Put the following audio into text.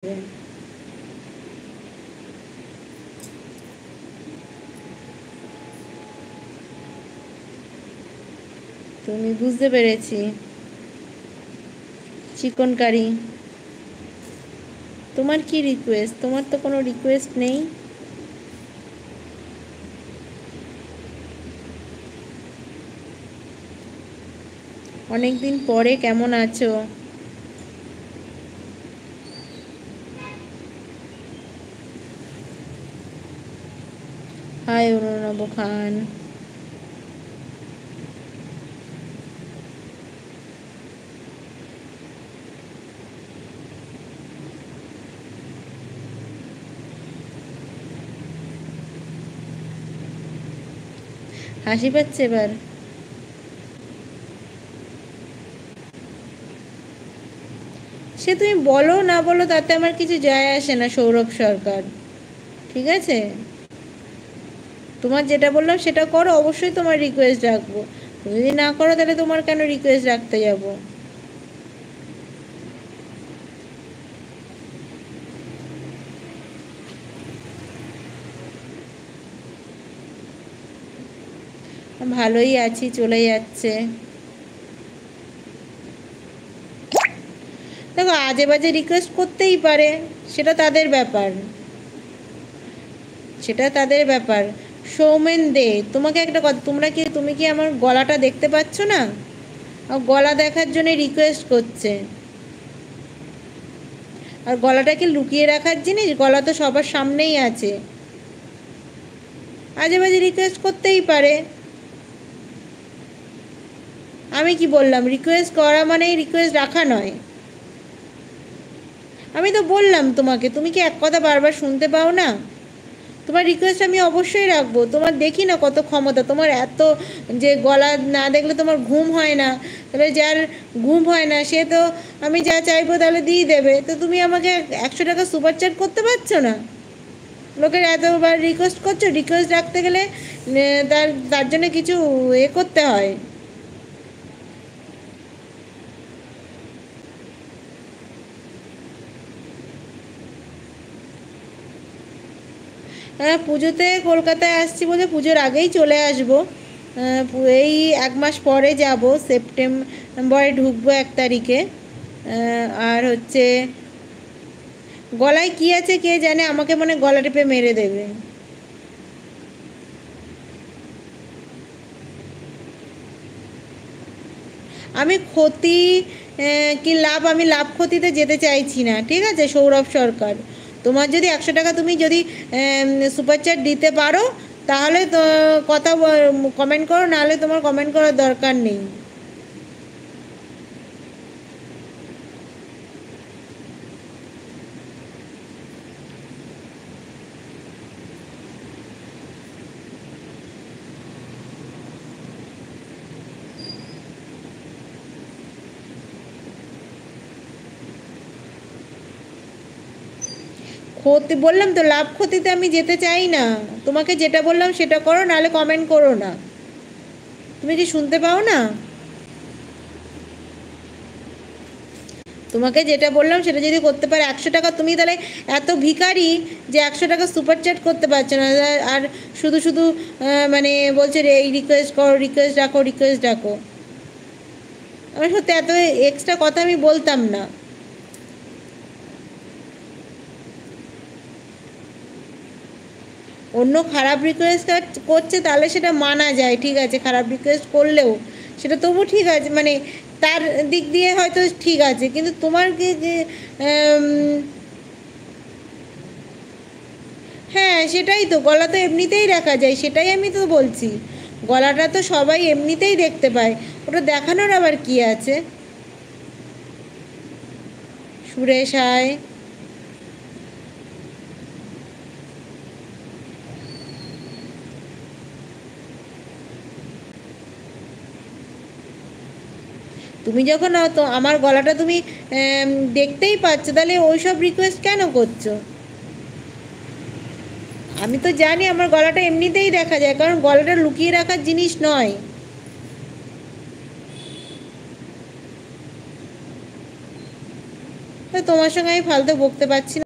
তুমি বুঝতে পেরেছি। চিকন কারি। তোমার কি রিকোয়েস্ট? তোমার তো কোনো রিকোয়েস্ট নেই। অনেকদিন পরে, কেমন আছো? হাই অনুনব খান। হাসি পাচ্ছে এবার? সে তুমি বলো না বলো তাতে আমার কিছু যায় আসে না সৌরভ সরকার, ঠিক আছে? তোমার যেটা বললাম সেটা করো, অবশ্যই তোমার রিকোয়েস্ট রাখবো। তুমি যদি না করো তাহলে তোমার কেন রিকোয়েস্ট রাখতে যাব? ভালোই আছি, চলে যাচ্ছে। দেখো, আজে বাজে রিকোয়েস্ট করতেই পারে, সেটা তাদের ব্যাপার, সেটা তাদের ব্যাপার। সৌমেন দে, তোমাকে একটা কথা, তুমি কি আমার গলাটা দেখতে পাচ্ছ না? গলা দেখার জন্য রিকোয়েস্ট করছে। আর গলাটাকে লুকিয়ে রাখার জিনিস? গলা তো সবার সামনেই আছে। আজে বাজে রিকোয়েস্ট করতেই পারে। আমি কি বললাম? রিকোয়েস্ট করা মানেই রিকোয়েস্ট রাখা নয়। আমি তো বললাম তোমাকে, তুমি কি এক কথা বারবার শুনতে পাও না? তোমার রিকোয়েস্ট আমি অবশ্যই রাখবো। তোমার দেখি না কত ক্ষমতা তোমার, এত যে গলা না দেখলে তোমার ঘুম হয় না, তাহলে যার ঘুম হয় না সে তো আমি যা চাইবো তাহলে দিয়ে দেবে। তো তুমি আমাকে 100 টাকা সুপার চ্যাট করতে পারছো না? লোকের এতবার রিকোয়েস্ট করছো, রিকোয়েস্ট রাখতে গেলে তার তার জন্য কিছু করতে হয়। হ্যাঁ, পুজোতে কলকাতায় আসছি বলে পুজোর আগেই চলে আসবো। এই 1 মাস পরে যাব, সেপ্টেম্বরে ঢুকবো 1 তারিখে। আর হচ্ছে গলায় কি আছে কে জানে, আমাকে মনে গলা টিপে মেরে দেবে। আমি ক্ষতি কি লাভ, আমি লাভ ক্ষতিতে যেতে চাইছি না, ঠিক আছে সৌরভ সরকার? তোমার যদি 100 টাকা তুমি যদি সুপার চ্যাট দিতে পারো তাহলে তো কথা কমেন্ট করো, নাহলে তোমার কমেন্ট করার দরকার নেই। ক্ষতি বললাম তো, লাভ ক্ষতিতে আমি যেতে চাই না। তোমাকে যেটা বললাম সেটা করো, নাহলে কমেন্ট করো না। তুমি কি শুনতে পাও না? তোমাকে যেটা বললাম সেটা যদি করতে পারে 100 টাকা, তুমি তাহলে এত ভিখারি যে 100 টাকা সুপার চ্যাট করতে পারছো না, আর শুধু শুধু মানে বলছে রে এই রিকোয়েস্ট করো, রিকোয়েস্ট রাখো, রিকোয়েস্ট রাখো। আমি সত্যি এত এক্সট্রা কথা আমি বলতাম না। অন্য খারাপ রিকোয়েস্ট করছে তাহলে সেটা মানা যায়, ঠিক আছে, খারাপ রিকোয়েস্ট করলেও সেটা তবু ঠিক আছে, মানে তার দিক দিয়ে হয়তো ঠিক আছে, কিন্তু তোমার কি যে হ্যাঁ সেটাই তো, গলা তো এমনিতেই রাখা যায়, সেটাই আমি তো বলছি। গলাটা তো সবাই এমনিতেই দেখতে পায়, ওটা দেখানোর আবার কি আছে? সুরেশ হায়। তুমি যখন তো আমার গলাটা তুমি দেখতেই পাচ্ছ, তাহলে ওইসব রিকোয়েস্ট কেন করছো? আমি তো জানি আমার গলাটা এমনিতেই দেখা যায়, কারণ গলাটা লুকিয়ে রাখার জিনিস নয়। তোমার সঙ্গে আমি ফালতু বকতে পারছি না।